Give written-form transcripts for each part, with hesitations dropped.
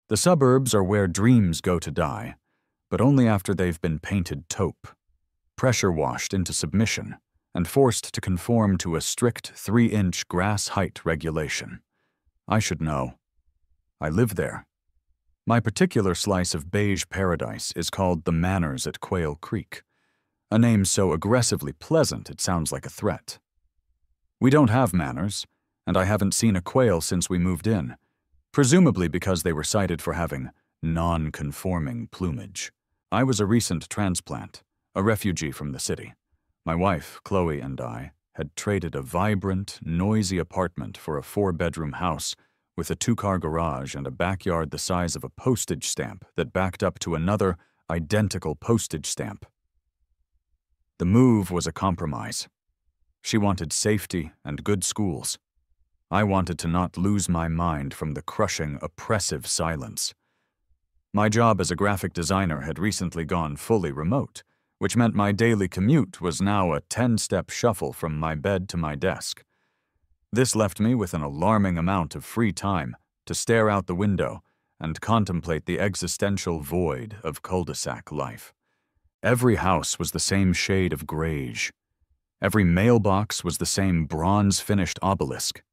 The suburbs are where dreams go to die, but only after they've been painted taupe, pressure-washed into submission, and forced to conform to a strict 3-inch grass height regulation. I should know. I live there. My particular slice of beige paradise is called the Manors at Quail Creek, a name so aggressively pleasant it sounds like a threat. We don't have manors, and I haven't seen a quail since we moved in, presumably because they were cited for having non-conforming plumage. I was a recent transplant, a refugee from the city. My wife, Chloe, and I had traded a vibrant, noisy apartment for a 4-bedroom house with a 2-car garage and a backyard the size of a postage stamp that backed up to another identical postage stamp. The move was a compromise. She wanted safety and good schools. I wanted to not lose my mind from the crushing, oppressive silence. My job as a graphic designer had recently gone fully remote, which meant my daily commute was now a 10-step shuffle from my bed to my desk. This left me with an alarming amount of free time to stare out the window and contemplate the existential void of cul-de-sac life. Every house was the same shade of greige. Every mailbox was the same bronze-finished obelisk.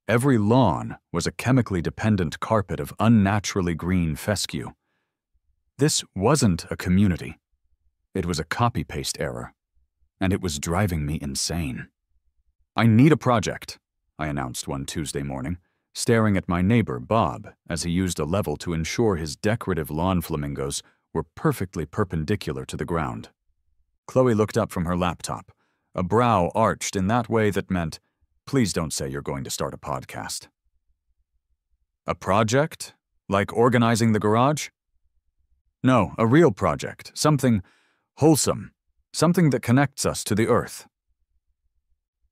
Every lawn was a chemically dependent carpet of unnaturally green fescue. This wasn't a community. It was a copy-paste error, and it was driving me insane. "I need a project," I announced one Tuesday morning, staring at my neighbor, Bob, as he used a level to ensure his decorative lawn flamingos were perfectly perpendicular to the ground. Chloe looked up from her laptop, a brow arched in that way that meant, "Please don't say you're going to start a podcast." "A project? Like organizing the garage?" "No, a real project, something wholesome, something that connects us to the earth."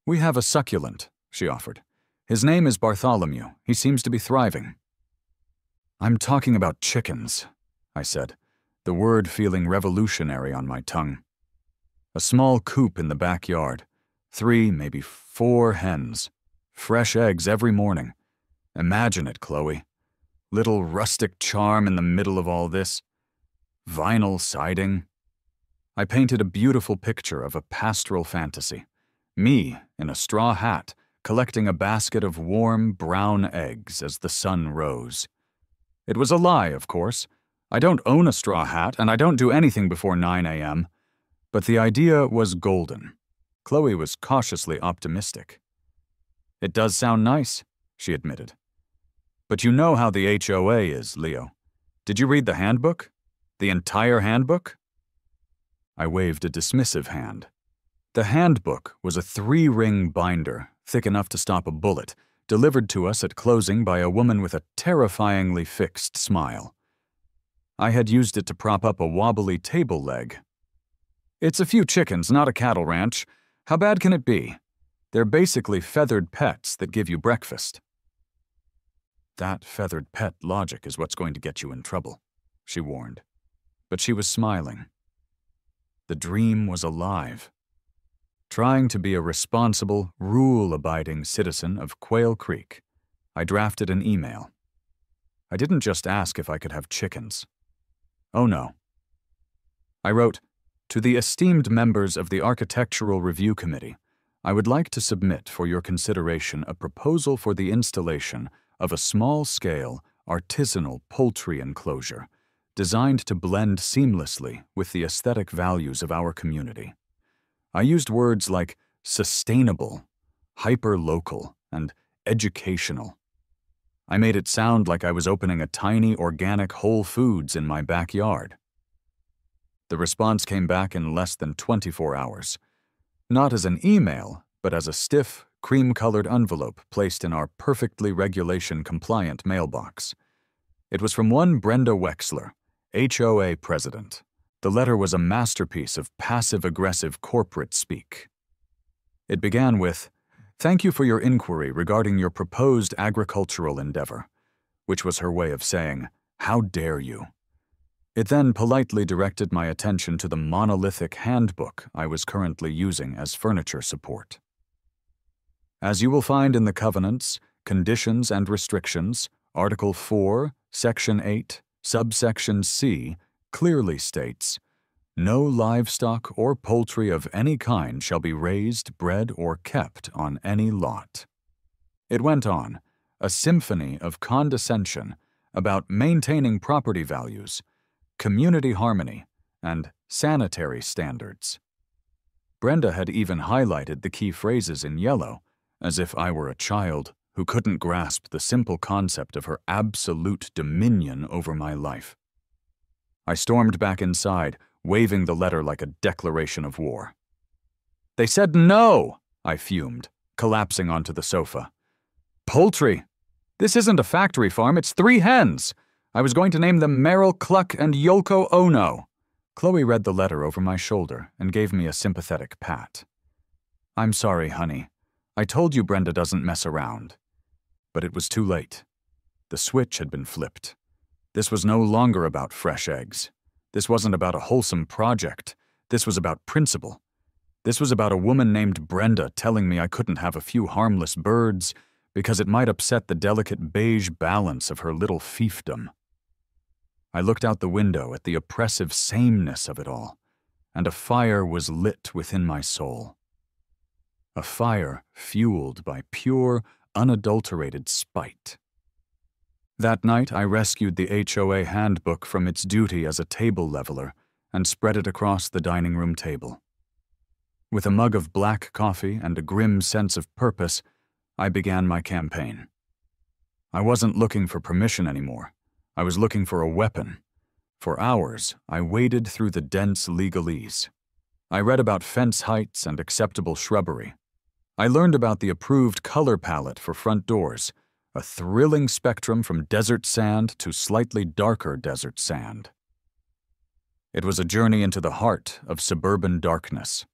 "We have a succulent," she offered. "His name is Bartholomew. He seems to be thriving." "I'm talking about chickens," I said, the word feeling revolutionary on my tongue. A small coop in the backyard, 3, maybe 4 hens, fresh eggs every morning. Imagine it, Chloe. Little rustic charm in the middle of all this. Vinyl siding. I painted a beautiful picture of a pastoral fantasy. Me, in a straw hat, collecting a basket of warm, brown eggs as the sun rose. It was a lie, of course. I don't own a straw hat, and I don't do anything before 9 a.m., but the idea was golden. Chloe was cautiously optimistic. "It does sound nice," she admitted. "But you know how the HOA is, Leo. Did you read the handbook? The entire handbook?" I waved a dismissive hand. The handbook was a 3-ring binder, thick enough to stop a bullet, delivered to us at closing by a woman with a terrifyingly fixed smile. I had used it to prop up a wobbly table leg. "It's a few chickens, not a cattle ranch. How bad can it be? They're basically feathered pets that give you breakfast." "That feathered pet logic is what's going to get you in trouble," she warned. But she was smiling. The dream was alive. Trying to be a responsible, rule-abiding citizen of Quail Creek, I drafted an email. I didn't just ask if I could have chickens. Oh no. I wrote, "To the esteemed members of the Architectural Review Committee, I would like to submit for your consideration a proposal for the installation of a small-scale, artisanal poultry enclosure designed to blend seamlessly with the aesthetic values of our community." I used words like sustainable, hyper-local, and educational. I made it sound like I was opening a tiny organic Whole Foods in my backyard. The response came back in less than 24 hours. Not as an email, but as a stiff, cream-colored envelope placed in our perfectly regulation-compliant mailbox. It was from one Brenda Wexler, HOA president. The letter was a masterpiece of passive-aggressive corporate speak. It began with, "Thank you for your inquiry regarding your proposed agricultural endeavor," which was her way of saying, "How dare you?" It then politely directed my attention to the monolithic handbook I was currently using as furniture support. "As you will find in the covenants, conditions, and restrictions, Article 4, Section 8, subsection C, clearly states, "No livestock or poultry of any kind shall be raised, bred, or kept on any lot." It went on, a symphony of condescension about maintaining property values, community harmony, and sanitary standards. Brenda had even highlighted the key phrases in yellow, as if I were a child who couldn't grasp the simple concept of her absolute dominion over my life. I stormed back inside, waving the letter like a declaration of war. "They said no!" I fumed, collapsing onto the sofa. "Poultry! This isn't a factory farm, it's 3 hens! I was going to name them Meryl, Cluck, and Yoko Ono." Chloe read the letter over my shoulder and gave me a sympathetic pat. "I'm sorry, honey. I told you Brenda doesn't mess around." But it was too late. The switch had been flipped. This was no longer about fresh eggs. This wasn't about a wholesome project. This was about principle. This was about a woman named Brenda telling me I couldn't have a few harmless birds because it might upset the delicate beige balance of her little fiefdom. I looked out the window at the oppressive sameness of it all, and a fire was lit within my soul. A fire fueled by pure, unadulterated spite. That night, I rescued the HOA handbook from its duty as a table leveler and spread it across the dining room table. With a mug of black coffee and a grim sense of purpose, I began my campaign. I wasn't looking for permission anymore. I was looking for a weapon. For hours, I waded through the dense legalese. I read about fence heights and acceptable shrubbery. I learned about the approved color palette for front doors, a thrilling spectrum from desert sand to slightly darker desert sand. It was a journey into the heart of suburban darkness.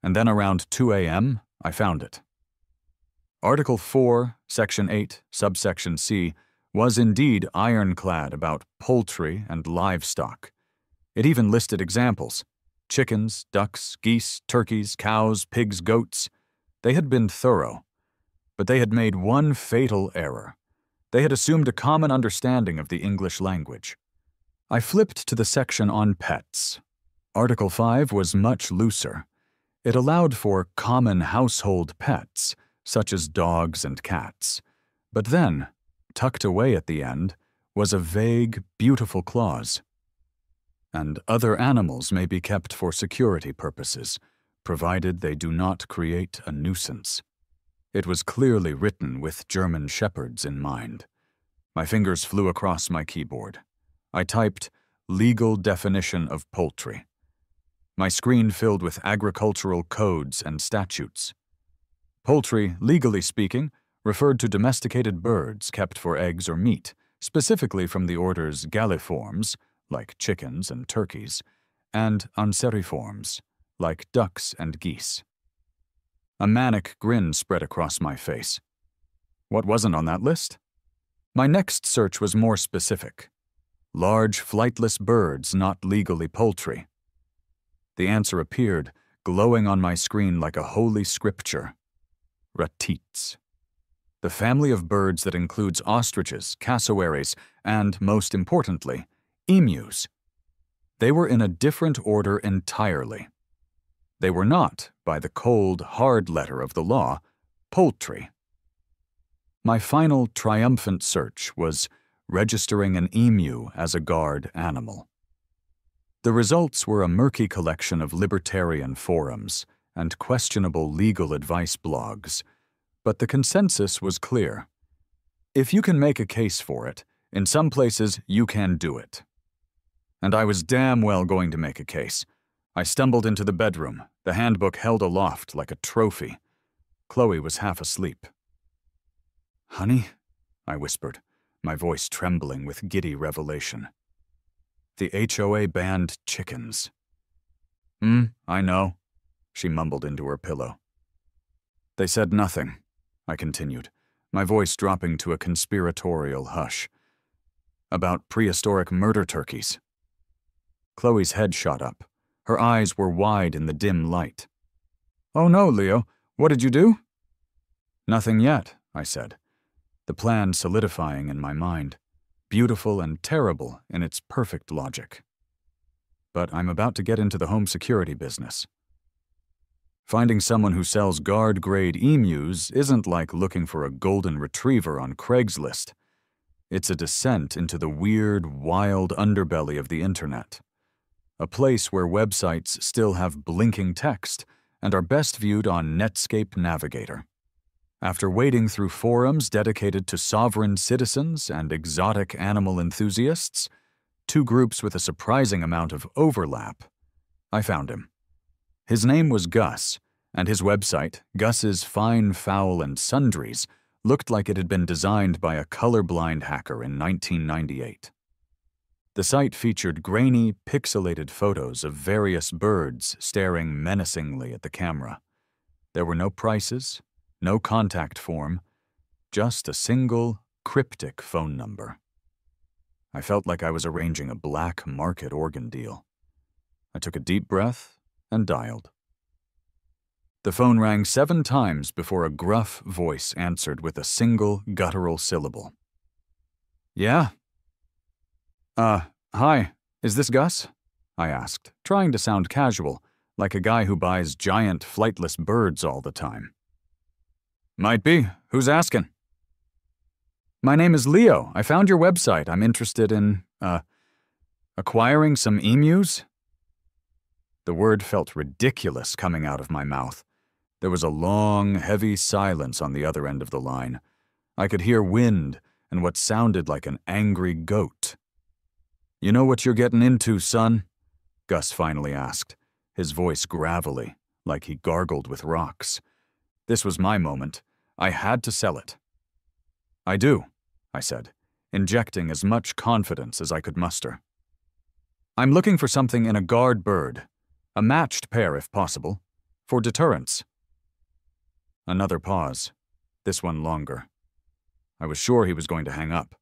And then around 2 a.m., I found it. Article 4, Section 8, subsection C, was indeed ironclad about poultry and livestock. It even listed examples: chickens, ducks, geese, turkeys, cows, pigs, goats. They had been thorough, but they had made one fatal error. They had assumed a common understanding of the English language. I flipped to the section on pets. Article 5 was much looser. It allowed for common household pets, such as dogs and cats. But then, tucked away at the end, was a vague, beautiful clause. "And other animals may be kept for security purposes, provided they do not create a nuisance." It was clearly written with German shepherds in mind. My fingers flew across my keyboard. I typed, "Legal definition of poultry." My screen filled with agricultural codes and statutes. Poultry, legally speaking, referred to domesticated birds kept for eggs or meat, specifically from the orders Galliformes, like chickens and turkeys, and Anseriformes, like ducks and geese. A manic grin spread across my face. What wasn't on that list? My next search was more specific. Large, flightless birds not legally poultry. The answer appeared, glowing on my screen like a holy scripture. Ratites. The family of birds that includes ostriches, cassowaries, and, most importantly, emus. They were in a different order entirely. They were not, by the cold, hard letter of the law, poultry. My final triumphant search was registering an emu as a guard animal. The results were a murky collection of libertarian forums and questionable legal advice blogs, but the consensus was clear. If you can make a case for it, in some places you can do it. And I was damn well going to make a case. I stumbled into the bedroom, the handbook held aloft like a trophy. Chloe was half asleep. "Honey," I whispered, my voice trembling with giddy revelation. "The HOA banned chickens." I know," she mumbled into her pillow. "They said nothing," I continued, my voice dropping to a conspiratorial hush. "About prehistoric murder turkeys." Chloe's head shot up. Her eyes were wide in the dim light. "Oh no, Leo, what did you do?" "Nothing yet," I said, the plan solidifying in my mind. beautiful and terrible in its perfect logic. But I'm about to get into the home security business. Finding someone who sells guard-grade emus isn't like looking for a golden retriever on Craigslist. It's a descent into the weird, wild underbelly of the internet. A place where websites still have blinking text and are best viewed on Netscape Navigator. After wading through forums dedicated to sovereign citizens and exotic animal enthusiasts, two groups with a surprising amount of overlap, I found him. His name was Gus, and his website, Gus's Fine, Foul, and Sundries, looked like it had been designed by a colorblind hacker in 1998. The site featured grainy, pixelated photos of various birds staring menacingly at the camera. There were no prices, no contact form, just a single, cryptic phone number. I felt like I was arranging a black market organ deal. I took a deep breath and dialed. The phone rang 7 times before a gruff voice answered with a single guttural syllable. "Yeah?" Hi, is this Gus?" I asked, trying to sound casual, like a guy who buys giant flightless birds all the time. "Might be. Who's asking?" "My name is Leo. I found your website. I'm interested in, acquiring some emus." The word felt ridiculous coming out of my mouth. There was a long, heavy silence on the other end of the line. I could hear wind and what sounded like an angry goat. "You know what you're getting into, son?" Gus finally asked, his voice gravelly, like he gargled with rocks. This was my moment. I had to sell it. "I do," I said, injecting as much confidence as I could muster. "I'm looking for something in a guard bird, a matched pair if possible, for deterrence." Another pause, this one longer. I was sure he was going to hang up.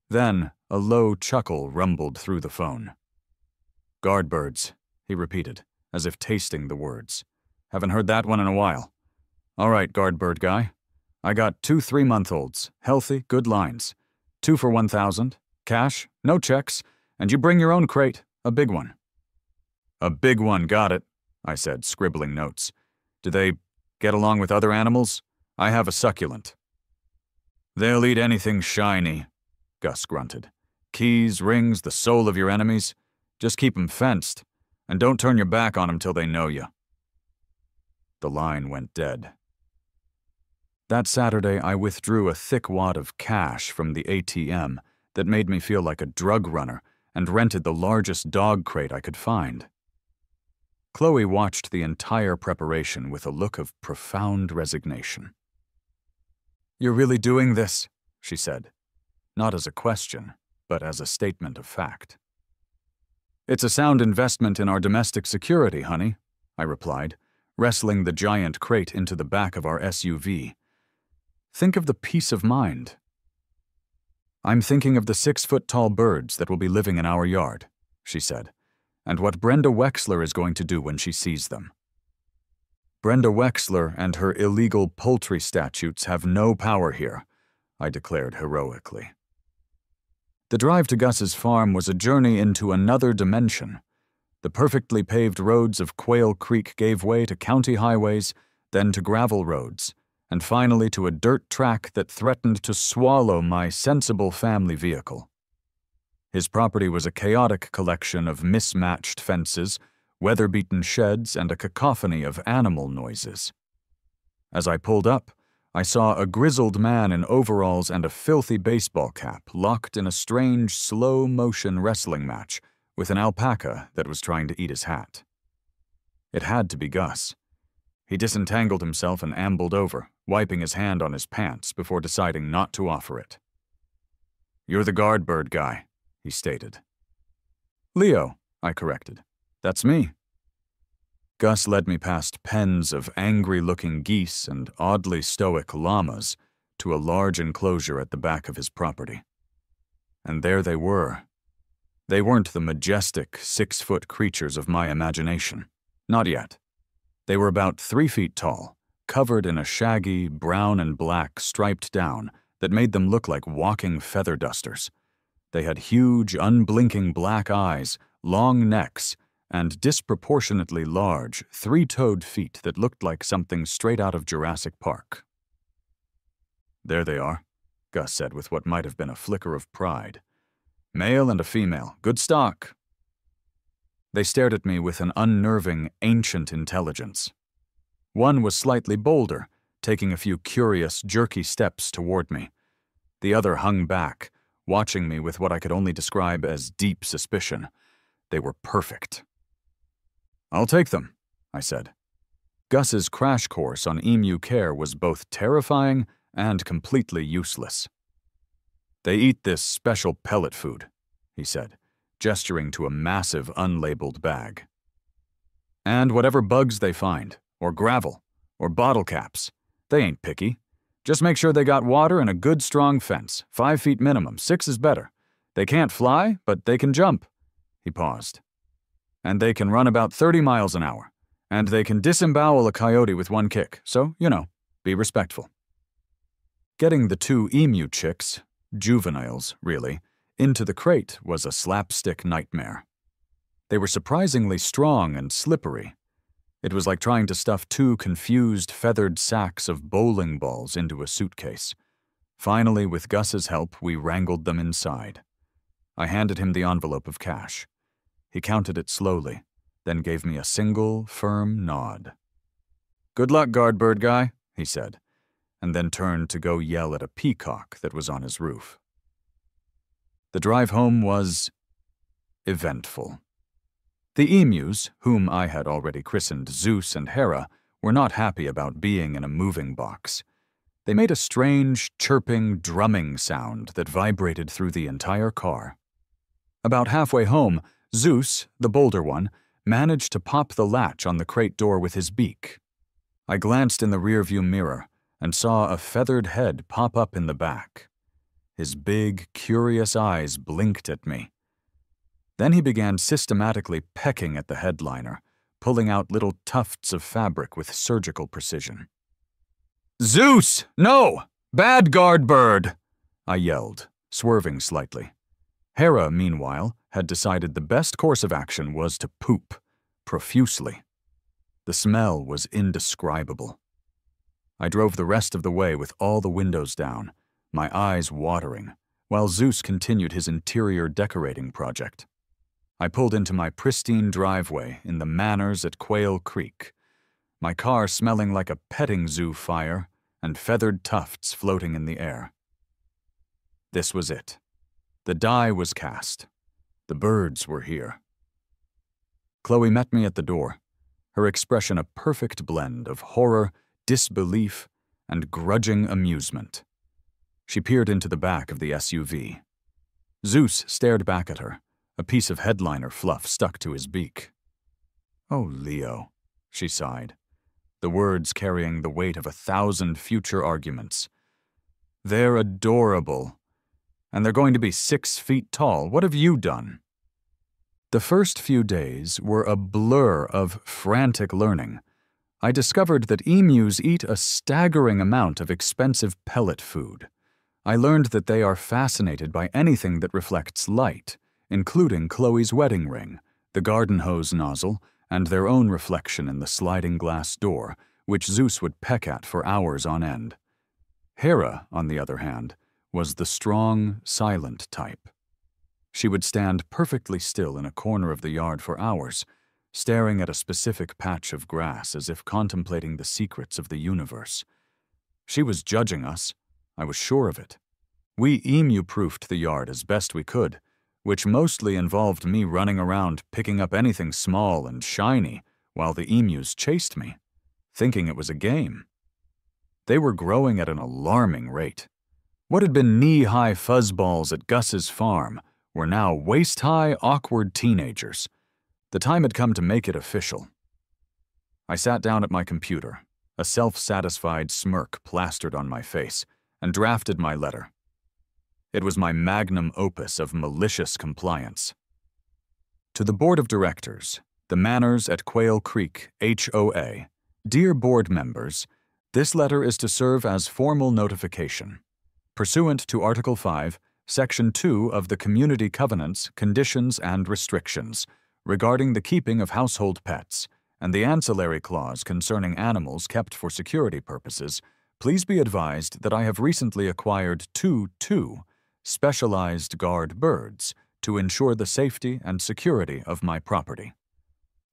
Then a low chuckle rumbled through the phone. "Guard birds," he repeated, as if tasting the words. "Haven't heard that one in a while. All right, guard bird guy. I got 2 3-month-olds, healthy, good lines. 2 for 1,000, cash, no checks, and you bring your own crate, a big one." "A big one, got it," I said, scribbling notes. "Do they get along with other animals? I have a succulent." "They'll eat anything shiny," Gus grunted. "Keys, rings, the soul of your enemies. Just keep 'em fenced, and don't turn your back on 'em till they know you." The line went dead. That Saturday, I withdrew a thick wad of cash from the ATM that made me feel like a drug runner and rented the largest dog crate I could find. Chloe watched the entire preparation with a look of profound resignation. "You're really doing this?" she said, not as a question, but as a statement of fact. "It's a sound investment in our domestic security, honey," I replied, wrestling the giant crate into the back of our SUV. "Think of the peace of mind." "I'm thinking of the 6-foot-tall birds that will be living in our yard," she said, "and what Brenda Wexler is going to do when she sees them." "Brenda Wexler and her illegal poultry statutes have no power here," I declared heroically. The drive to Gus's farm was a journey into another dimension. The perfectly paved roads of Quail Creek gave way to county highways, then to gravel roads, and finally to a dirt track that threatened to swallow my sensible family vehicle. His property was a chaotic collection of mismatched fences, weather-beaten sheds, and a cacophony of animal noises. As I pulled up, I saw a grizzled man in overalls and a filthy baseball cap locked in a strange, slow-motion wrestling match with an alpaca that was trying to eat his hat. It had to be Gus. He disentangled himself and ambled over, wiping his hand on his pants before deciding not to offer it. "You're the guard bird guy," he stated. "Leo," I corrected. "That's me." Gus led me past pens of angry-looking geese and oddly stoic llamas to a large enclosure at the back of his property. And there they were. They weren't the majestic 6-foot creatures of my imagination. Not yet. They were about 3 feet tall, covered in a shaggy brown and black striped down that made them look like walking feather dusters, They had huge, unblinking black eyes, long necks, and disproportionately large, three-toed feet that looked like something straight out of Jurassic Park. "There they are," Gus said with what might have been a flicker of pride. "Male and a female. Good stock." They stared at me with an unnerving, ancient intelligence. One was slightly bolder, taking a few curious, jerky steps toward me. The other hung back, watching me with what I could only describe as deep suspicion. They were perfect. "I'll take them," I said. Gus's crash course on emu care was both terrifying and completely useless. "They eat this special pellet food," he said, gesturing to a massive unlabeled bag. "And whatever bugs they find, or gravel, or bottle caps, they ain't picky. Just make sure they got water and a good strong fence, 5 feet minimum, 6 is better. They can't fly, but they can jump." He paused. "And they can run about 30 miles an hour. And they can disembowel a coyote with one kick, so, be respectful." Getting the 2 emu chicks, juveniles, really, into the crate was a slapstick nightmare. They were surprisingly strong and slippery. It was like trying to stuff 2 confused, feathered sacks of bowling balls into a suitcase. Finally, with Gus's help, we wrangled them inside. I handed him the envelope of cash. He counted it slowly, then gave me a single, firm nod. "Good luck, guard bird guy," he said, and then turned to go yell at a peacock that was on his roof. The drive home was eventful. The emus, whom I had already christened Zeus and Hera, were not happy about being in a moving box. They made a strange, chirping, drumming sound that vibrated through the entire car. About halfway home, Zeus, the bolder one, managed to pop the latch on the crate door with his beak. I glanced in the rearview mirror and saw a feathered head pop up in the back. His big, curious eyes blinked at me. Then he began systematically pecking at the headliner, pulling out little tufts of fabric with surgical precision. "Zeus! No! Bad guard bird!" I yelled, swerving slightly. Hera, meanwhile, had decided the best course of action was to poop, profusely. The smell was indescribable. I drove the rest of the way with all the windows down, my eyes watering, while Zeus continued his interior decorating project. I pulled into my pristine driveway in the Manors at Quail Creek, my car smelling like a petting zoo fire and feathered tufts floating in the air. This was it. The die was cast. The birds were here. Chloe met me at the door, her expression a perfect blend of horror, disbelief, and grudging amusement. She peered into the back of the SUV. Zeus stared back at her, a piece of headliner fluff stuck to his beak. "Oh, Leo," she sighed, the words carrying the weight of 1,000 future arguments. "They're adorable. And they're going to be 6 feet tall. What have you done?" The first few days were a blur of frantic learning. I discovered that emus eat a staggering amount of expensive pellet food. I learned that they are fascinated by anything that reflects light, including Chloe's wedding ring, the garden hose nozzle, and their own reflection in the sliding glass door, which Zeus would peck at for hours on end. Hera, on the other hand, was the strong, silent type. She would stand perfectly still in a corner of the yard for hours, staring at a specific patch of grass as if contemplating the secrets of the universe. She was judging us. I was sure of it. We emu-proofed the yard as best we could, which mostly involved me running around picking up anything small and shiny while the emus chased me, thinking it was a game. They were growing at an alarming rate. What had been knee-high fuzzballs at Gus's farm were now waist-high, awkward teenagers. The time had come to make it official. I sat down at my computer, a self-satisfied smirk plastered on my face, and drafted my letter. It was my magnum opus of malicious compliance. To the Board of Directors, the Manors at Quail Creek, HOA, dear board members, this letter is to serve as formal notification. Pursuant to Article 5, Section 2 of the Community Covenants, Conditions and Restrictions, regarding the keeping of household pets, and the ancillary clause concerning animals kept for security purposes, please be advised that I have recently acquired two specialized guard birds to ensure the safety and security of my property.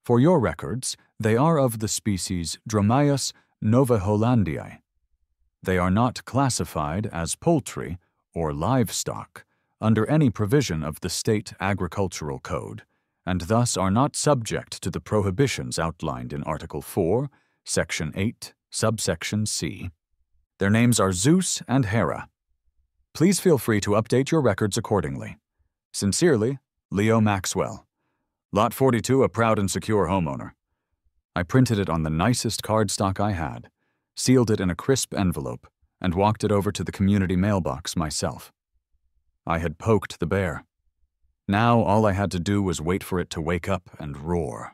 For your records, they are of the species Dromaeus novahollandiae. They are not classified as poultry or livestock under any provision of the State Agricultural Code, and thus are not subject to the prohibitions outlined in Article 4, Section 8, subsection C. Their names are Zeus and Hera. Please feel free to update your records accordingly. Sincerely, Leo Maxwell. Lot 42, a proud and secure homeowner. I printed it on the nicest cardstock I had, sealed it in a crisp envelope, and walked it over to the community mailbox myself. I had poked the bear. Now all I had to do was wait for it to wake up and roar.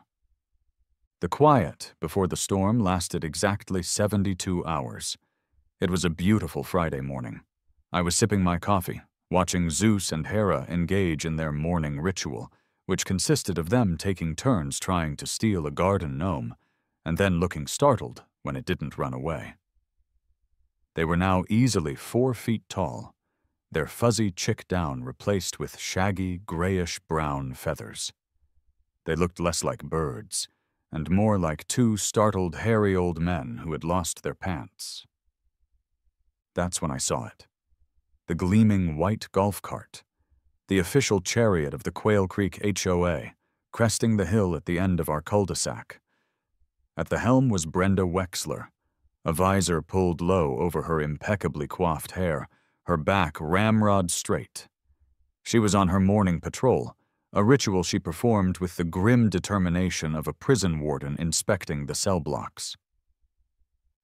The quiet before the storm lasted exactly 72 hours. It was a beautiful Friday morning. I was sipping my coffee, watching Zeus and Hera engage in their morning ritual, which consisted of them taking turns trying to steal a garden gnome, and then looking startled when it didn't run away. They were now easily 4 feet tall, their fuzzy chick down replaced with shaggy, grayish-brown feathers. They looked less like birds, and more like 2 startled, hairy old men who had lost their pants. That's when I saw it. The gleaming white golf cart, the official chariot of the Quail Creek HOA, cresting the hill at the end of our cul-de-sac. At the helm was Brenda Wexler, a visor pulled low over her impeccably coiffed hair, her back ramrod straight. She was on her morning patrol, a ritual she performed with the grim determination of a prison warden inspecting the cell blocks.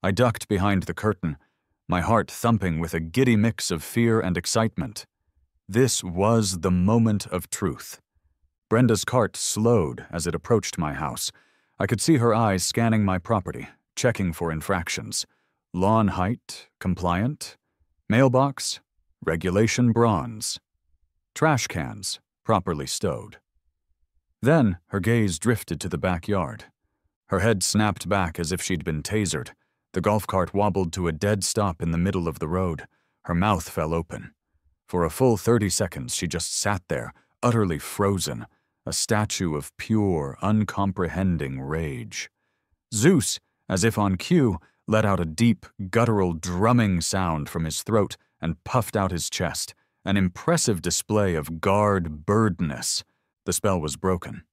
I ducked behind the curtain, my heart thumping with a giddy mix of fear and excitement. This was the moment of truth. Brenda's cart slowed as it approached my house. I could see her eyes scanning my property, checking for infractions. Lawn height, compliant. Mailbox, regulation bronze. Trash cans, properly stowed. Then her gaze drifted to the backyard. Her head snapped back as if she'd been tasered. The golf cart wobbled to a dead stop in the middle of the road. Her mouth fell open. For a full 30 seconds she just sat there, utterly frozen, a statue of pure, uncomprehending rage. Zeus, as if on cue, let out a deep, guttural drumming sound from his throat and puffed out his chest, an impressive display of guard birdness. The spell was broken.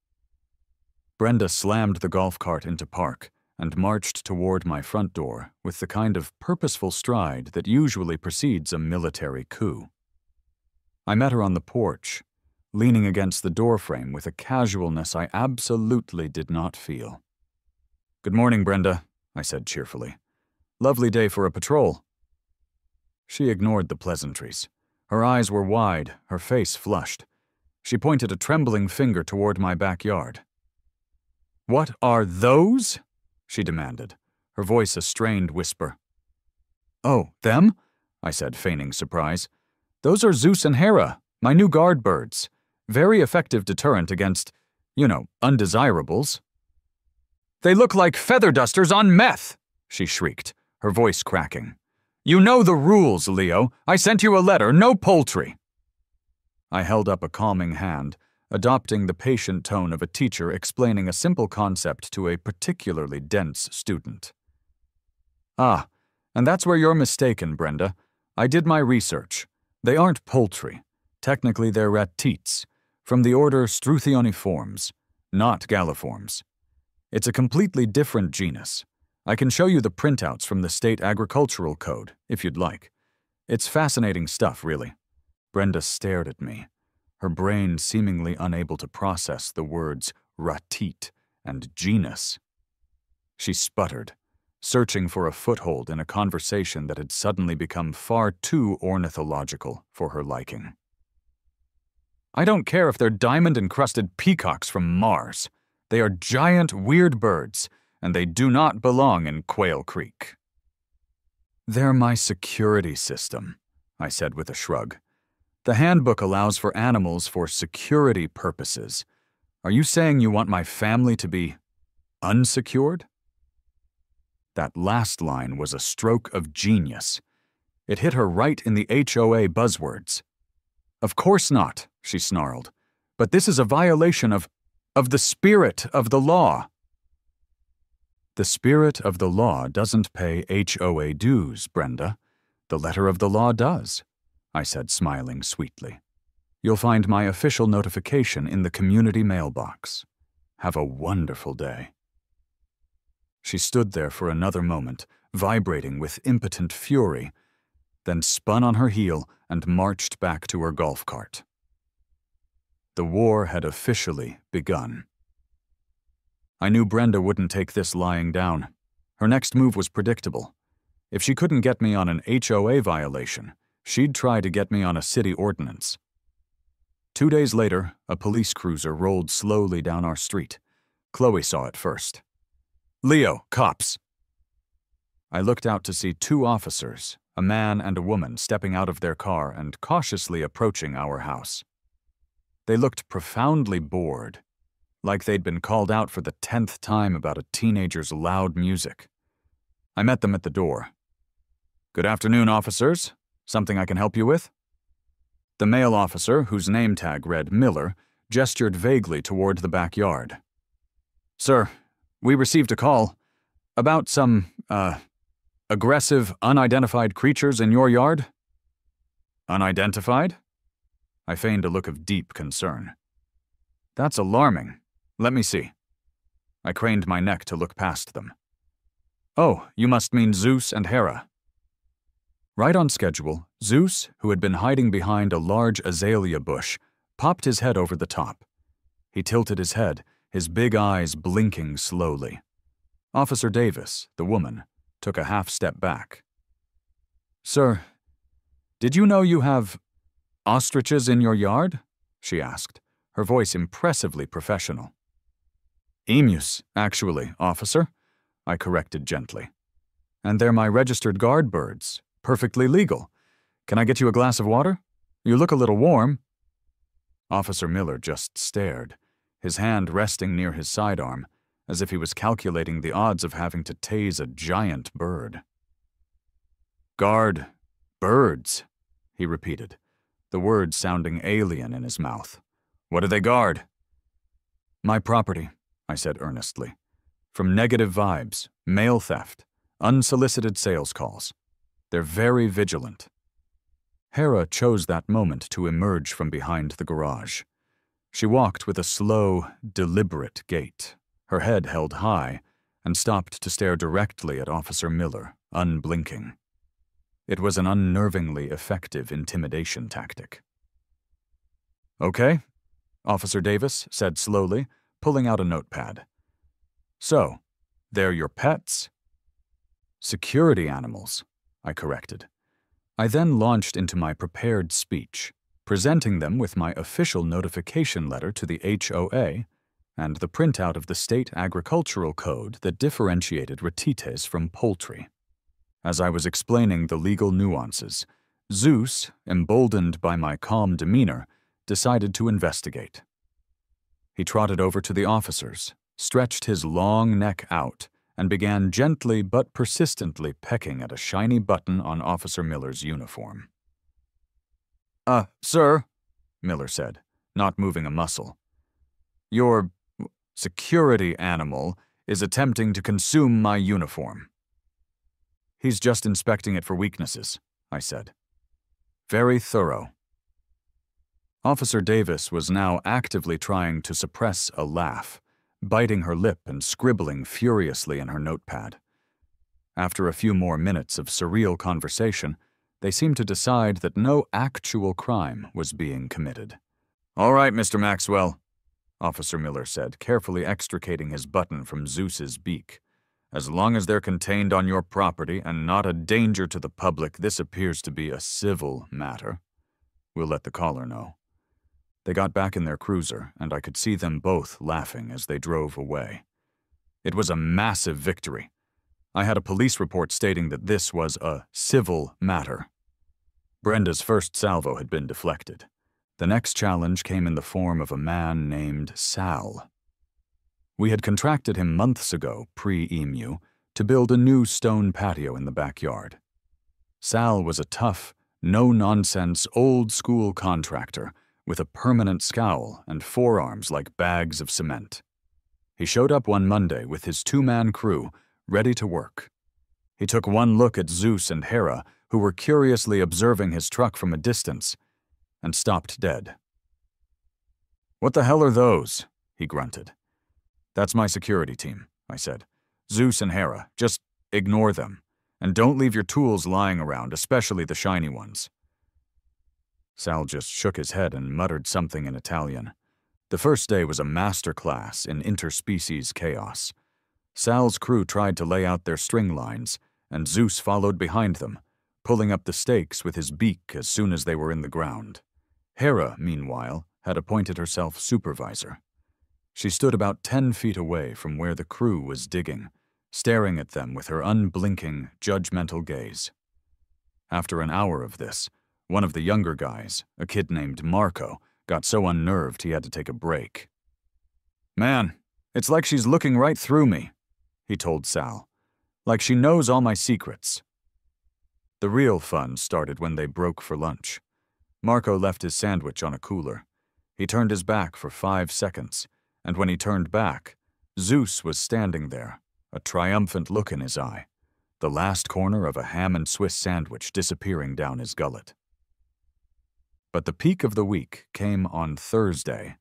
Brenda slammed the golf cart into park and marched toward my front door with the kind of purposeful stride that usually precedes a military coup. I met her on the porch, leaning against the doorframe with a casualness I absolutely did not feel. "Good morning, Brenda," I said cheerfully. "Lovely day for a patrol." She ignored the pleasantries. Her eyes were wide, her face flushed. She pointed a trembling finger toward my backyard. "What are those?" she demanded, her voice a strained whisper. "Oh, them?" I said, feigning surprise. "Those are Zeus and Hera, my new guard birds. Very effective deterrent against, undesirables." "They look like feather dusters on meth!" she shrieked, her voice cracking. "You know the rules, Leo. I sent you a letter, no poultry." I held up a calming hand, adopting the patient tone of a teacher explaining a simple concept to a particularly dense student. "Ah, and that's where you're mistaken, Brenda. I did my research. They aren't poultry. Technically they're ratites, from the order Struthioniformes, not galliforms. It's a completely different genus. I can show you the printouts from the State Agricultural Code, if you'd like. It's fascinating stuff, really." Brenda stared at me, her brain seemingly unable to process the words ratite and genus. She sputtered, searching for a foothold in a conversation that had suddenly become far too ornithological for her liking. "I don't care if they're diamond-encrusted peacocks from Mars. They are giant, weird birds, and they do not belong in Quail Creek." "They're my security system," I said with a shrug. The handbook allows for animals for security purposes. Are you saying you want my family to be unsecured? That last line was a stroke of genius. It hit her right in the HOA buzzwords. Of course not, she snarled. But this is a violation of the spirit of the law. The spirit of the law doesn't pay HOA dues, Brenda. The letter of the law does, I said, smiling sweetly. You'll find my official notification in the community mailbox. Have a wonderful day. She stood there for another moment, vibrating with impotent fury, then spun on her heel and marched back to her golf cart. The war had officially begun. I knew Brenda wouldn't take this lying down. Her next move was predictable. If she couldn't get me on an HOA violation, she'd try to get me on a city ordinance. 2 days later, a police cruiser rolled slowly down our street. Chloe saw it first. "Leo, cops!" I looked out to see 2 officers, a man and a woman, stepping out of their car and cautiously approaching our house. They looked profoundly bored, like they'd been called out for the 10th time about a teenager's loud music. I met them at the door. "Good afternoon, officers. Something I can help you with?" The male officer, whose name tag read Miller, gestured vaguely toward the backyard. "Sir, we received a call about some, aggressive, unidentified creatures in your yard." "Unidentified?" I feigned a look of deep concern. "That's alarming. Let me see." I craned my neck to look past them. "Oh, you must mean Zeus and Hera." Right on schedule, Zeus, who had been hiding behind a large azalea bush, popped his head over the top. He tilted his head, his big eyes blinking slowly. Officer Davis, the woman, took a half step back. "Sir, did you know you have ostriches in your yard?" she asked, her voice impressively professional. "Emus, actually, officer," I corrected gently. "And they're my registered guard birds. Perfectly legal. Can I get you a glass of water? You look a little warm." Officer Miller just stared, his hand resting near his sidearm, as if he was calculating the odds of having to tase a giant bird. "Guard birds," he repeated, the words sounding alien in his mouth. "What do they guard?" "My property," I said earnestly. "From negative vibes, mail theft, unsolicited sales calls. They're very vigilant." Hera chose that moment to emerge from behind the garage. She walked with a slow, deliberate gait, her head held high, and stopped to stare directly at Officer Miller, unblinking. It was an unnervingly effective intimidation tactic. "Okay," Officer Davis said slowly, pulling out a notepad. "So, they're your pets?" "Security animals," I corrected. I then launched into my prepared speech, presenting them with my official notification letter to the HOA and the printout of the state agricultural code that differentiated retites from poultry. As I was explaining the legal nuances, Zeus, emboldened by my calm demeanor, decided to investigate. He trotted over to the officers, stretched his long neck out, and began gently but persistently pecking at a shiny button on Officer Miller's uniform. Sir," Miller said, not moving a muscle. "Your security animal is attempting to consume my uniform." "He's just inspecting it for weaknesses," I said. "Very thorough." Officer Davis was now actively trying to suppress a laugh, biting her lip and scribbling furiously in her notepad. After a few more minutes of surreal conversation, they seemed to decide that no actual crime was being committed. "All right, Mr. Maxwell," Officer Miller said, carefully extricating his button from Zeus's beak. "As long as they're contained on your property and not a danger to the public, this appears to be a civil matter. We'll let the caller know." They got back in their cruiser, and I could see them both laughing as they drove away. It was a massive victory. I had a police report stating that this was a civil matter. Brenda's first salvo had been deflected. The next challenge came in the form of a man named Sal. We had contracted him months ago, pre-Emu, to build a new stone patio in the backyard. Sal was a tough, no-nonsense, old-school contractor with a permanent scowl and forearms like bags of cement. He showed up one Monday with his two-man crew, ready to work. He took one look at Zeus and Hera, who were curiously observing his truck from a distance, and stopped dead. "What the hell are those?" he grunted. "That's my security team," I said. "Zeus and Hera, just ignore them. And don't leave your tools lying around, especially the shiny ones." Sal just shook his head and muttered something in Italian. The first day was a master class in interspecies chaos. Sal's crew tried to lay out their string lines, and Zeus followed behind them, pulling up the stakes with his beak as soon as they were in the ground. Hera, meanwhile, had appointed herself supervisor. She stood about 10 feet away from where the crew was digging, staring at them with her unblinking, judgmental gaze. After an hour of this, one of the younger guys, a kid named Marco, got so unnerved he had to take a break. "Man, it's like she's looking right through me," he told Sal. "Like she knows all my secrets." The real fun started when they broke for lunch. Marco left his sandwich on a cooler. He turned his back for 5 seconds, and when he turned back, Zeus was standing there, a triumphant look in his eye, the last corner of a ham and Swiss sandwich disappearing down his gullet. But the peak of the week came on Thursday.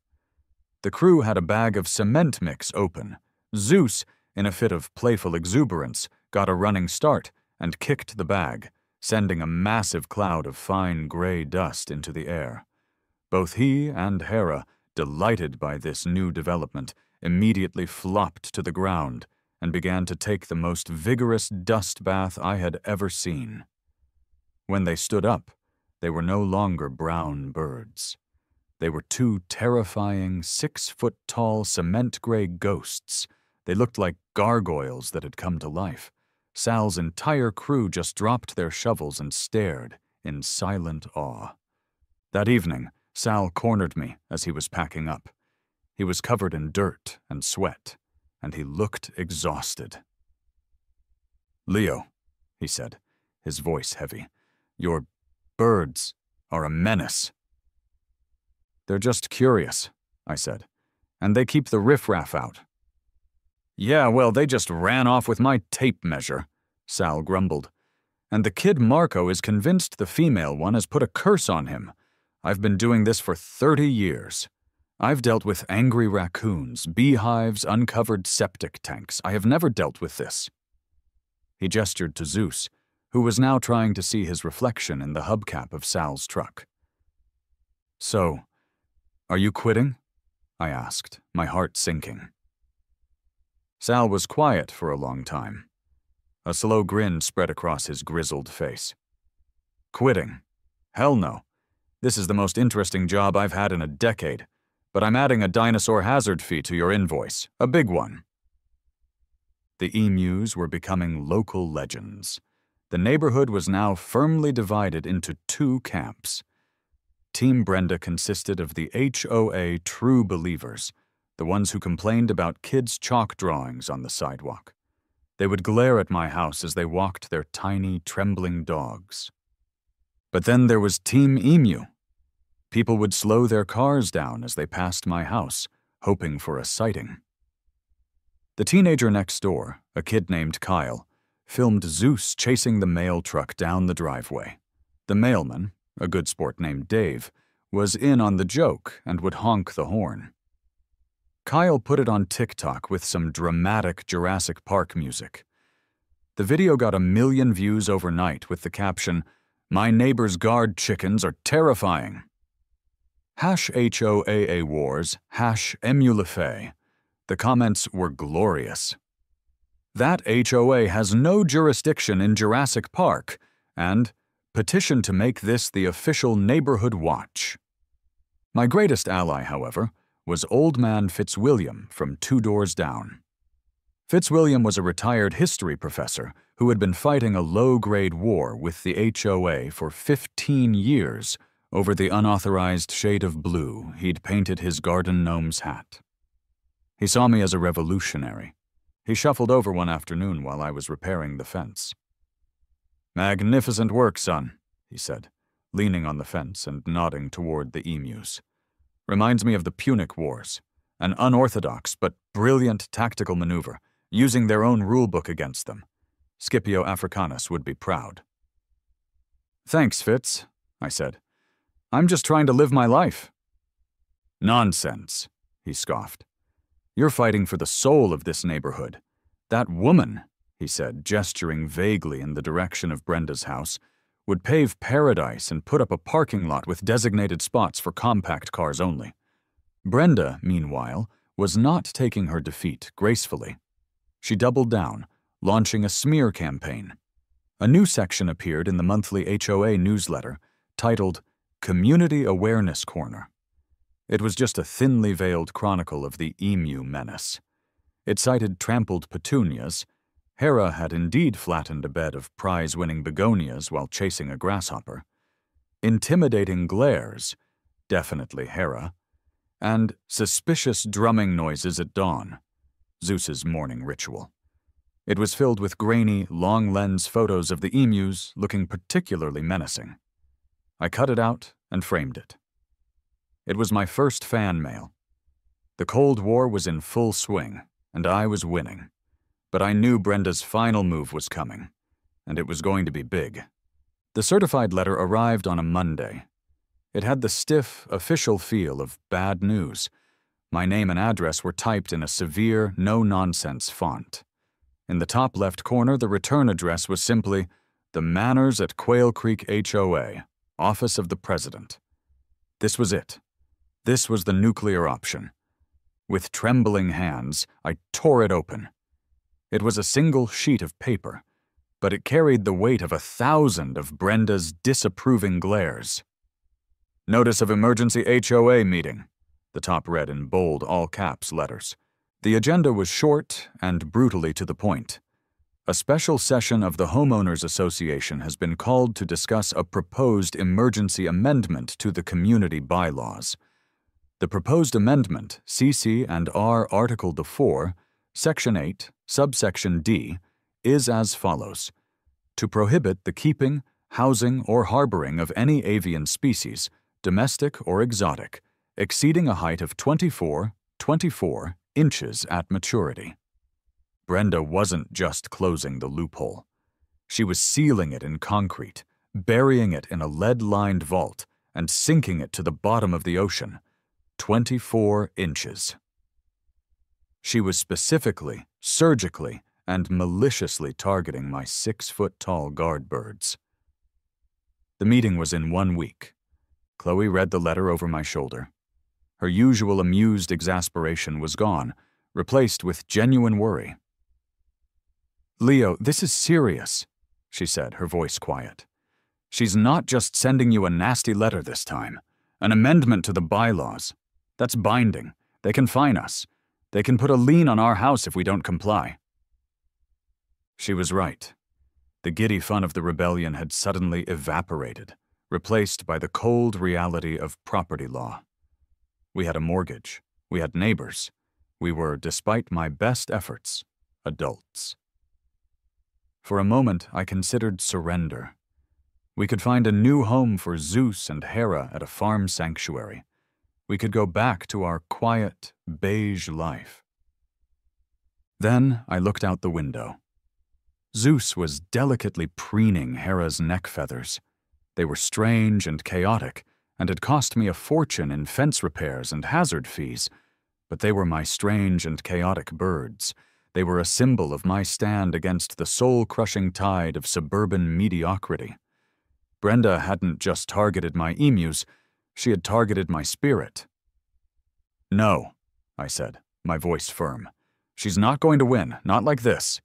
The crew had a bag of cement mix open. Zeus, in a fit of playful exuberance, got a running start and kicked the bag, sending a massive cloud of fine gray dust into the air. Both he and Hera, delighted by this new development, immediately flopped to the ground and began to take the most vigorous dust bath I had ever seen. When they stood up, they were no longer brown birds. They were two terrifying 6-foot-tall cement-gray ghosts. They looked like gargoyles that had come to life. Sal's entire crew just dropped their shovels and stared in silent awe. That evening, Sal cornered me as he was packing up. He was covered in dirt and sweat, and he looked exhausted. "Leo," he said, his voice heavy, "your birds are a menace." "They're just curious," I said, "and they keep the riffraff out." "Yeah, well, they just ran off with my tape measure," Sal grumbled. "And the kid Marco is convinced the female one has put a curse on him. I've been doing this for 30 years. I've dealt with angry raccoons, beehives, uncovered septic tanks. I have never dealt with this." He gestured to Zeus, who was now trying to see his reflection in the hubcap of Sal's truck. "So, are you quitting?" I asked, my heart sinking. Sal was quiet for a long time. A slow grin spread across his grizzled face. "Quitting? Hell no. This is the most interesting job I've had in a decade, but I'm adding a dinosaur hazard fee to your invoice, a big one." The Emus were becoming local legends. The neighborhood was now firmly divided into 2 camps. Team Brenda consisted of the HOA true believers, the ones who complained about kids' chalk drawings on the sidewalk. They would glare at my house as they walked their tiny, trembling dogs. But then there was Team Emu. People would slow their cars down as they passed my house, hoping for a sighting. The teenager next door, a kid named Kyle, filmed Zeus chasing the mail truck down the driveway. The mailman, a good sport named Dave, was in on the joke and would honk the horn. Kyle put it on TikTok with some dramatic Jurassic Park music. The video got 1 million views overnight with the caption, "My neighbor's guard chickens are terrifying." #HOAA Wars, #Emulafay. The comments were glorious. "That HOA has no jurisdiction in Jurassic Park," and "Petition to make this the official neighborhood watch." My greatest ally, however, was Old Man Fitzwilliam from 2 doors down. Fitzwilliam was a retired history professor who who had been fighting a low-grade war with the HOA for 15 years over the unauthorized shade of blue he'd painted his garden gnome's hat. He saw me as a revolutionary. He shuffled over one afternoon while I was repairing the fence. "Magnificent work, son," he said, leaning on the fence and nodding toward the emus. "Reminds me of the Punic Wars, an unorthodox but brilliant tactical maneuver, using their own rulebook against them. Scipio Africanus would be proud." "Thanks, Fitz," I said. "I'm just trying to live my life." "Nonsense," he scoffed. "You're fighting for the soul of this neighborhood. That woman," he said, gesturing vaguely in the direction of Brenda's house, "would pave paradise and put up a parking lot with designated spots for compact cars only." Brenda, meanwhile, was not taking her defeat gracefully. She doubled down, launching a smear campaign. A new section appeared in the monthly HOA newsletter, titled Community Awareness Corner. It was just a thinly veiled chronicle of the emu menace. It cited trampled petunias. Hera had indeed flattened a bed of prize-winning begonias while chasing a grasshopper. Intimidating glares, definitely Hera, and suspicious drumming noises at dawn, Zeus's morning ritual. It was filled with grainy, long-lens photos of the emus looking particularly menacing. I cut it out and framed it. It was my first fan mail. The Cold War was in full swing, and I was winning. But I knew Brenda's final move was coming, and it was going to be big. The certified letter arrived on a Monday. It had the stiff, official feel of bad news. My name and address were typed in a severe, no-nonsense font. In the top left corner, the return address was simply The Manors at Quail Creek HOA, Office of the President. This was it. This was the nuclear option. With trembling hands, I tore it open. It was a single sheet of paper, but it carried the weight of 1,000 of Brenda's disapproving glares. "Notice of emergency HOA meeting," the top read in bold, all-caps letters. The agenda was short and brutally to the point. A special session of the Homeowners Association has been called to discuss a proposed emergency amendment to the community bylaws. The proposed amendment, CC and R Article 4, Section 8, Subsection D, is as follows: to prohibit the keeping, housing, or harboring of any avian species, domestic or exotic, exceeding a height of 24 inches at maturity. Brenda wasn't just closing the loophole. She was sealing it in concrete, burying it in a lead-lined vault, and sinking it to the bottom of the ocean. 24 inches. She was specifically, surgically, and maliciously targeting my 6-foot-tall guard birds. The meeting was in 1 week. Chloe read the letter over my shoulder. Her usual amused exasperation was gone, replaced with genuine worry. "Leo, this is serious," she said, her voice quiet. "She's not just sending you a nasty letter this time. An amendment to the bylaws. That's binding. They can fine us. They can put a lien on our house if we don't comply." She was right. The giddy fun of the rebellion had suddenly evaporated, replaced by the cold reality of property law. We had a mortgage. We had neighbors. We were, despite my best efforts, adults. For a moment, I considered surrender. We could find a new home for Zeus and Hera at a farm sanctuary. We could go back to our quiet, beige life. Then I looked out the window. Zeus was delicately preening Hera's neck feathers. They were strange and chaotic, and had cost me a fortune in fence repairs and hazard fees. But they were my strange and chaotic birds. They were a symbol of my stand against the soul-crushing tide of suburban mediocrity. Brenda hadn't just targeted my emus, she had targeted my spirit. "No," I said, my voice firm. "She's not going to win, not like this."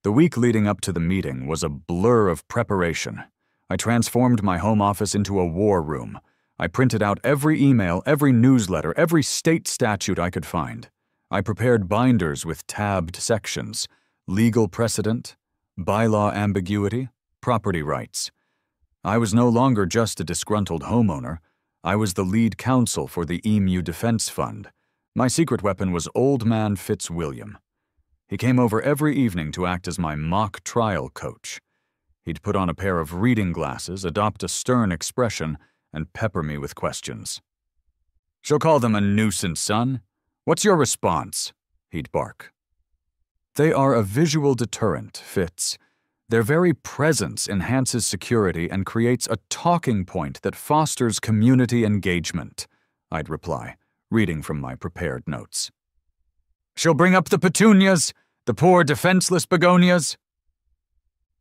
The week leading up to the meeting was a blur of preparation. I transformed my home office into a war room. I printed out every email, every newsletter, every state statute I could find. I prepared binders with tabbed sections: legal precedent, bylaw ambiguity, property rights. I was no longer just a disgruntled homeowner. I was the lead counsel for the Emu Defense Fund. My secret weapon was Old Man Fitzwilliam. He came over every evening to act as my mock trial coach. He'd put on a pair of reading glasses, adopt a stern expression, and pepper me with questions. "She'll call them a nuisance, son. What's your response?" he'd bark. They are a visual deterrent, Fitz. Their very presence enhances security and creates a talking point that fosters community engagement, I'd reply, reading from my prepared notes. "She'll bring up the petunias, the poor defenseless begonias."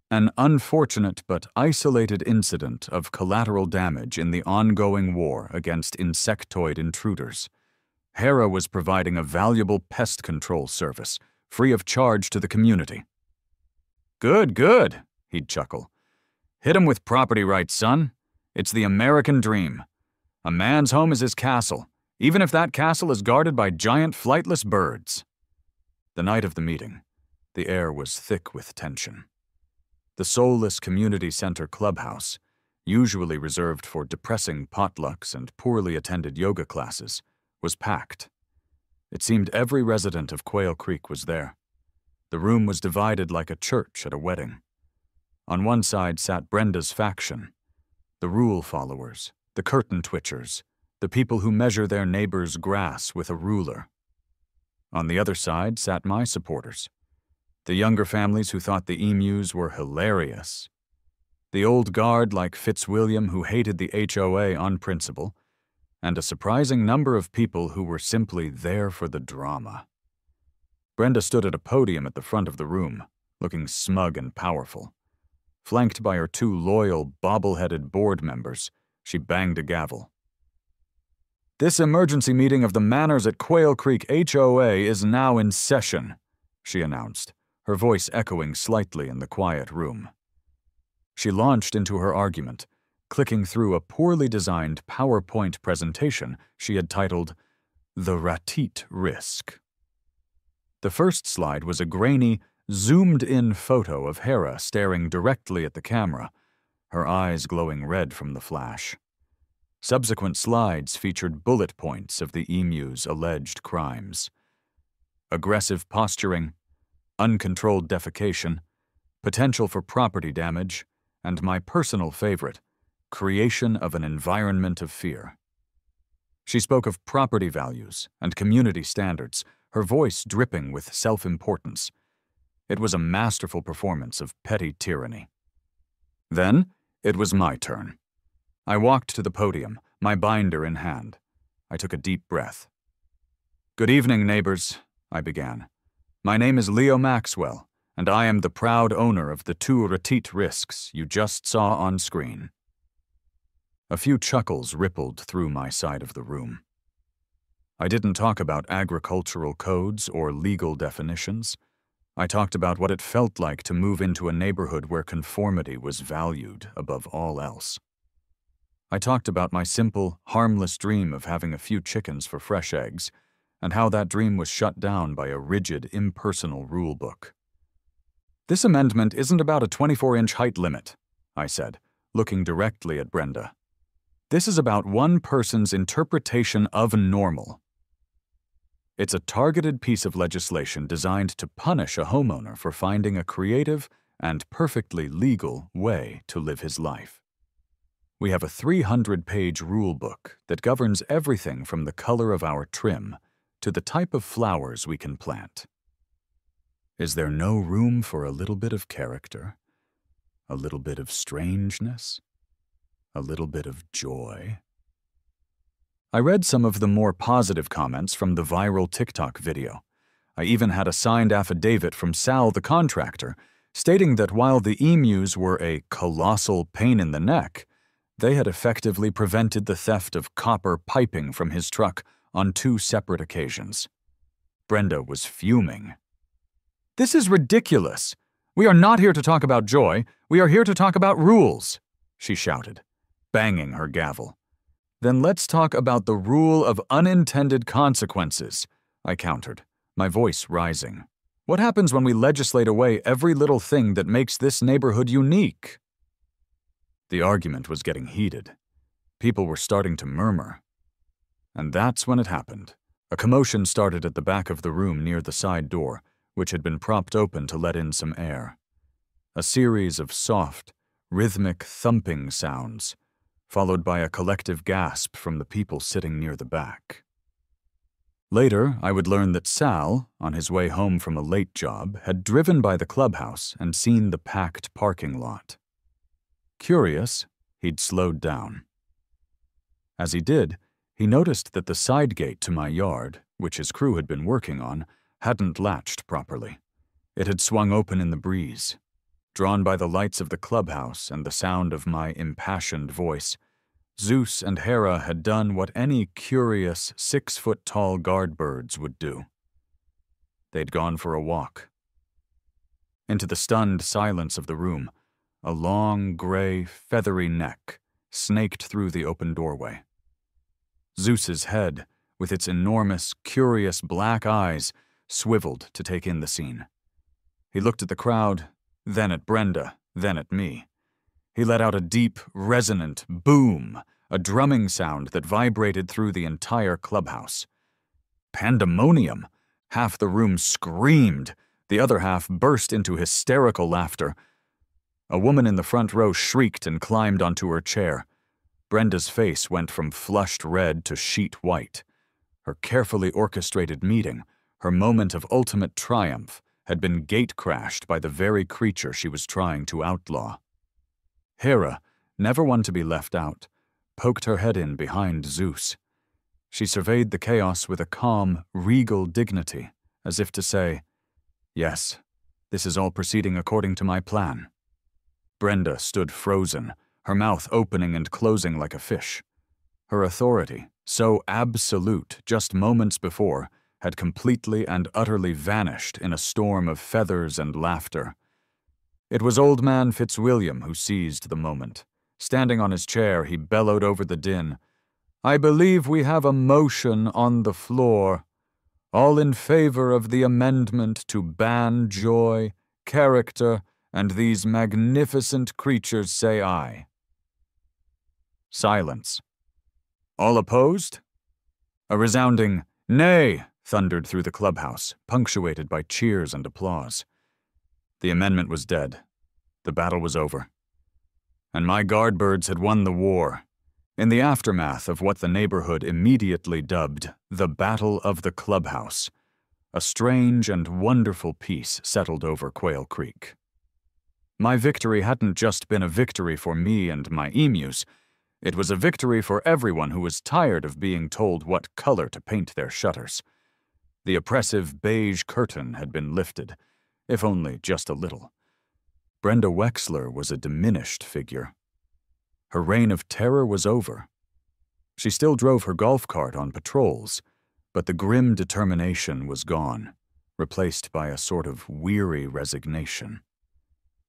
An unfortunate but isolated incident of collateral damage in the ongoing war against insectoid intruders. HERA was providing a valuable pest control service, free of charge to the community. "Good, good," he'd chuckle. "Hit him with property rights, son. It's the American dream. A man's home is his castle, even if that castle is guarded by giant flightless birds." The night of the meeting, the air was thick with tension. The soulless community center clubhouse, usually reserved for depressing potlucks and poorly attended yoga classes, was packed. It seemed every resident of Quail Creek was there. The room was divided like a church at a wedding. On one side sat Brenda's faction, the rule followers, the curtain twitchers, the people who measure their neighbor's grass with a ruler. On the other side sat my supporters, the younger families who thought the emus were hilarious, the old guard like Fitzwilliam who hated the HOA on principle, and a surprising number of people who were simply there for the drama. Brenda stood at a podium at the front of the room, looking smug and powerful. Flanked by her two loyal, bobble-headed board members, she banged a gavel. "This emergency meeting of the Manors at Quail Creek HOA is now in session," she announced, her voice echoing slightly in the quiet room. She launched into her argument, clicking through a poorly designed PowerPoint presentation she had titled, "The Ratit Risk." The first slide was a grainy, zoomed-in photo of HERA staring directly at the camera, her eyes glowing red from the flash. Subsequent slides featured bullet points of the emu's alleged crimes. Aggressive posturing, uncontrolled defecation, potential for property damage, and my personal favorite, creation of an environment of fear. She spoke of property values and community standards, her voice dripping with self-importance. It was a masterful performance of petty tyranny. Then, it was my turn. I walked to the podium, my binder in hand. I took a deep breath. "Good evening, neighbors," I began. "My name is Leo Maxwell, and I am the proud owner of the two Ratit risks you just saw on screen." A few chuckles rippled through my side of the room. I didn't talk about agricultural codes or legal definitions. I talked about what it felt like to move into a neighborhood where conformity was valued above all else. I talked about my simple, harmless dream of having a few chickens for fresh eggs, and how that dream was shut down by a rigid, impersonal rule book. "This amendment isn't about a 24-inch height limit," I said, looking directly at Brenda. "This is about one person's interpretation of normal. It's a targeted piece of legislation designed to punish a homeowner for finding a creative and perfectly legal way to live his life. We have a 300-page rule book that governs everything from the color of our trim to the type of flowers we can plant. Is there no room for a little bit of character, a little bit of strangeness, a little bit of joy?" I read some of the more positive comments from the viral TikTok video. I even had a signed affidavit from Sal the contractor, stating that while the emus were a colossal pain in the neck, they had effectively prevented the theft of copper piping from his truck on 2 separate occasions. Brenda was fuming. "This is ridiculous. We are not here to talk about joy. We are here to talk about rules," she shouted, banging her gavel. "Then let's talk about the rule of unintended consequences," I countered, my voice rising. What happens when we legislate away every little thing that makes this neighborhood unique? The argument was getting heated. People were starting to murmur. And that's when it happened. A commotion started at the back of the room near the side door, which had been propped open to let in some air. A series of soft, rhythmic thumping sounds, followed by a collective gasp from the people sitting near the back. Later, I would learn that Sal, on his way home from a late job, had driven by the clubhouse and seen the packed parking lot. Curious, he'd slowed down. As he did, he noticed that the side gate to my yard, which his crew had been working on, hadn't latched properly. It had swung open in the breeze. Drawn by the lights of the clubhouse and the sound of my impassioned voice, Zeus and Hera had done what any curious 6-foot-tall guard birds would do. They'd gone for a walk. Into the stunned silence of the room, a long, gray, feathery neck snaked through the open doorway. Zeus's head, with its enormous, curious black eyes, swiveled to take in the scene. He looked at the crowd, then at Brenda, then at me. He let out a deep, resonant boom, a drumming sound that vibrated through the entire clubhouse. Pandemonium! Half the room screamed, the other half burst into hysterical laughter. A woman in the front row shrieked and climbed onto her chair. Brenda's face went from flushed red to sheet white. Her carefully orchestrated meeting, her moment of ultimate triumph, had been gate-crashed by the very creature she was trying to outlaw. Hera, never one to be left out, poked her head in behind Zeus. She surveyed the chaos with a calm, regal dignity, as if to say, "Yes, this is all proceeding according to my plan." Brenda stood frozen, her mouth opening and closing like a fish. Her authority, so absolute just moments before, had completely and utterly vanished in a storm of feathers and laughter. It was old man Fitzwilliam who seized the moment. Standing on his chair, he bellowed over the din, "I believe we have a motion on the floor. All in favor of the amendment to ban joy, character, and these magnificent creatures say aye." Silence. All opposed? A resounding "Nay!" thundered through the clubhouse, punctuated by cheers and applause. The amendment was dead. The battle was over. And my guard birds had won the war. In the aftermath of what the neighborhood immediately dubbed the Battle of the Clubhouse, a strange and wonderful peace settled over Quail Creek. My victory hadn't just been a victory for me and my emus. It was a victory for everyone who was tired of being told what color to paint their shutters. The oppressive beige curtain had been lifted, if only just a little. Brenda Wexler was a diminished figure. Her reign of terror was over. She still drove her golf cart on patrols, but the grim determination was gone, replaced by a sort of weary resignation.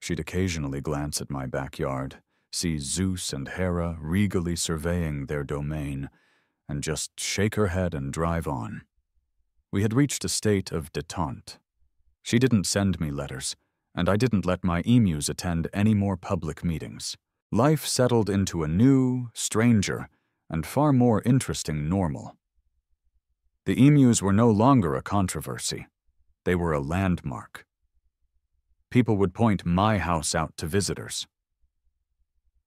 She'd occasionally glance at my backyard, see Zeus and Hera regally surveying their domain, and just shake her head and drive on. We had reached a state of détente. She didn't send me letters, and I didn't let my emus attend any more public meetings. Life settled into a new, stranger, and far more interesting normal. The emus were no longer a controversy. They were a landmark. People would point my house out to visitors.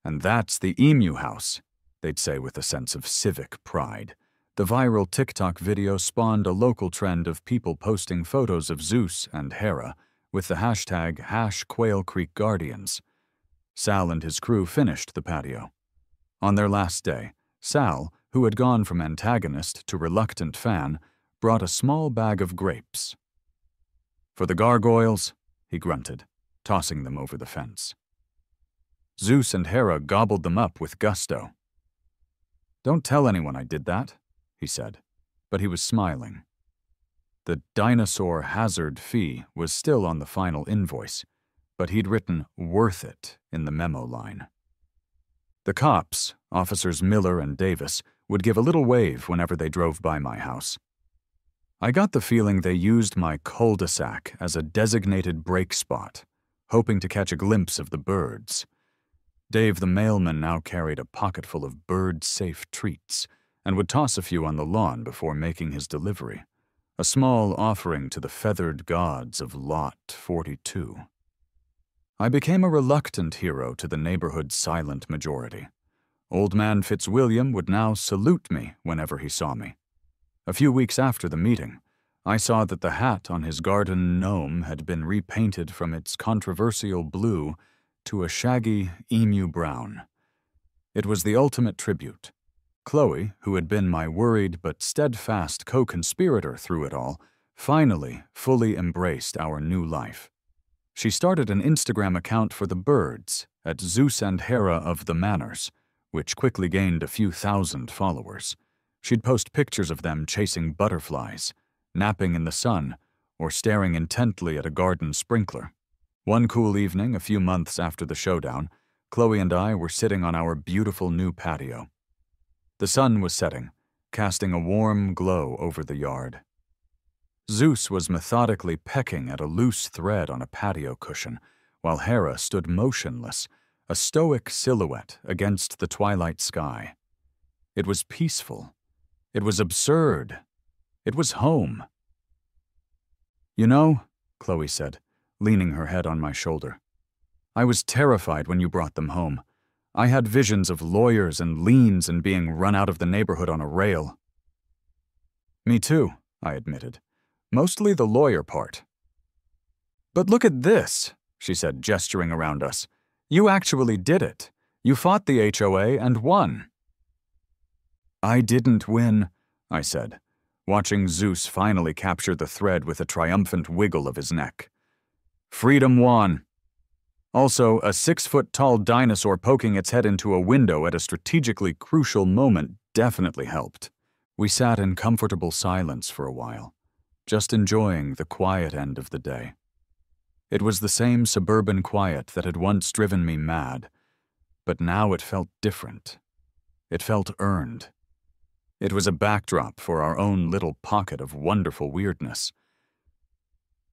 "And that's the emu house," they'd say with a sense of civic pride. The viral TikTok video spawned a local trend of people posting photos of Zeus and Hera with the hashtag #QuailCreekGuardians. Sal and his crew finished the patio. On their last day, Sal, who had gone from antagonist to reluctant fan, brought a small bag of grapes. "For the gargoyles," he grunted, tossing them over the fence. Zeus and Hera gobbled them up with gusto. "Don't tell anyone I did that," he said, but he was smiling. The dinosaur hazard fee was still on the final invoice, but he'd written "worth it" in the memo line. The cops, Officers Miller and Davis, would give a little wave whenever they drove by my house. I got the feeling they used my cul-de-sac as a designated break spot, hoping to catch a glimpse of the birds. Dave the mailman now carried a pocket full of bird-safe treats and would toss a few on the lawn before making his delivery, a small offering to the feathered gods of Lot 42. I became a reluctant hero to the neighborhood's silent majority. Old man Fitzwilliam would now salute me whenever he saw me. A few weeks after the meeting, I saw that the hat on his garden gnome had been repainted from its controversial blue to a shaggy emu brown. It was the ultimate tribute. Chloe, who had been my worried but steadfast co-conspirator through it all, finally fully embraced our new life. She started an Instagram account for the birds at Zeus and Hera of the Manors, which quickly gained a few thousand followers. She'd post pictures of them chasing butterflies, napping in the sun, or staring intently at a garden sprinkler. One cool evening, a few months after the showdown, Chloe and I were sitting on our beautiful new patio. The sun was setting, casting a warm glow over the yard. Zeus was methodically pecking at a loose thread on a patio cushion, while Hera stood motionless, a stoic silhouette against the twilight sky. It was peaceful. It was absurd. It was home. "You know," Chloe said, leaning her head on my shoulder, "I was terrified when you brought them home. I had visions of lawyers and liens and being run out of the neighborhood on a rail." "Me too," I admitted. "Mostly the lawyer part." "But look at this," she said, gesturing around us. "You actually did it. You fought the HOA and won." "I didn't win," I said, watching Zeus finally capture the thread with a triumphant wiggle of his neck. "Freedom won. Also, a 6-foot-tall dinosaur poking its head into a window at a strategically crucial moment definitely helped." We sat in comfortable silence for a while, just enjoying the quiet end of the day. It was the same suburban quiet that had once driven me mad, but now it felt different. It felt earned. It was a backdrop for our own little pocket of wonderful weirdness.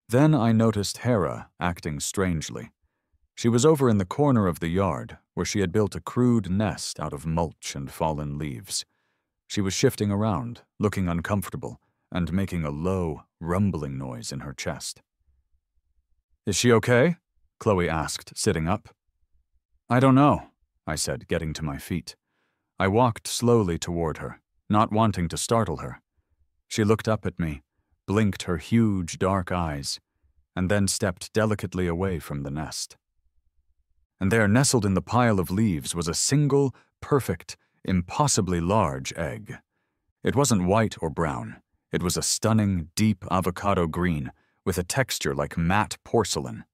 Then I noticed Hera acting strangely. She was over in the corner of the yard, where she had built a crude nest out of mulch and fallen leaves. She was shifting around, looking uncomfortable, and making a low, rumbling noise in her chest. "Is she okay?" Chloe asked, sitting up. "I don't know," I said, getting to my feet. I walked slowly toward her, not wanting to startle her. She looked up at me, blinked her huge, dark eyes, and then stepped delicately away from the nest. And there, nestled in the pile of leaves, was a single, perfect, impossibly large egg. It wasn't white or brown. It was a stunning, deep avocado green, with a texture like matte porcelain.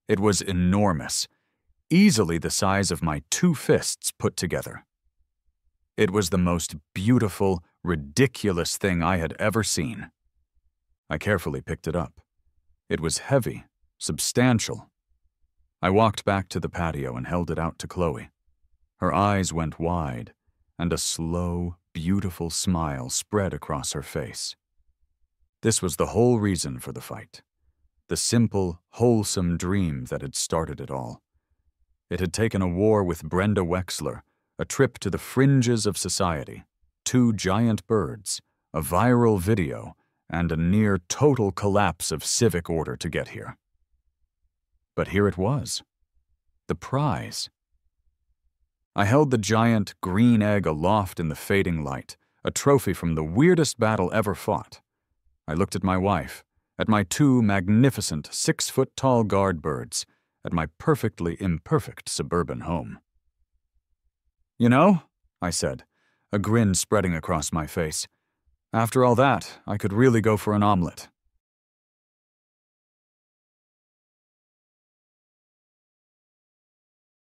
It was enormous, easily the size of my 2 fists put together. It was the most beautiful, ridiculous thing I had ever seen. I carefully picked it up. It was heavy, substantial. I walked back to the patio and held it out to Chloe. Her eyes went wide, and a slow, beautiful smile spread across her face. This was the whole reason for the fight. The simple, wholesome dream that had started it all. It had taken a war with Brenda Wexler, a trip to the fringes of society, 2 giant birds, a viral video, and a near total collapse of civic order to get here. But here it was. The prize. I held the giant green egg aloft in the fading light, a trophy from the weirdest battle ever fought. I looked at my wife, at my 2 magnificent 6-foot-tall guard birds, at my perfectly imperfect suburban home. "You know," I said, a grin spreading across my face, "after all that, I could really go for an omelet."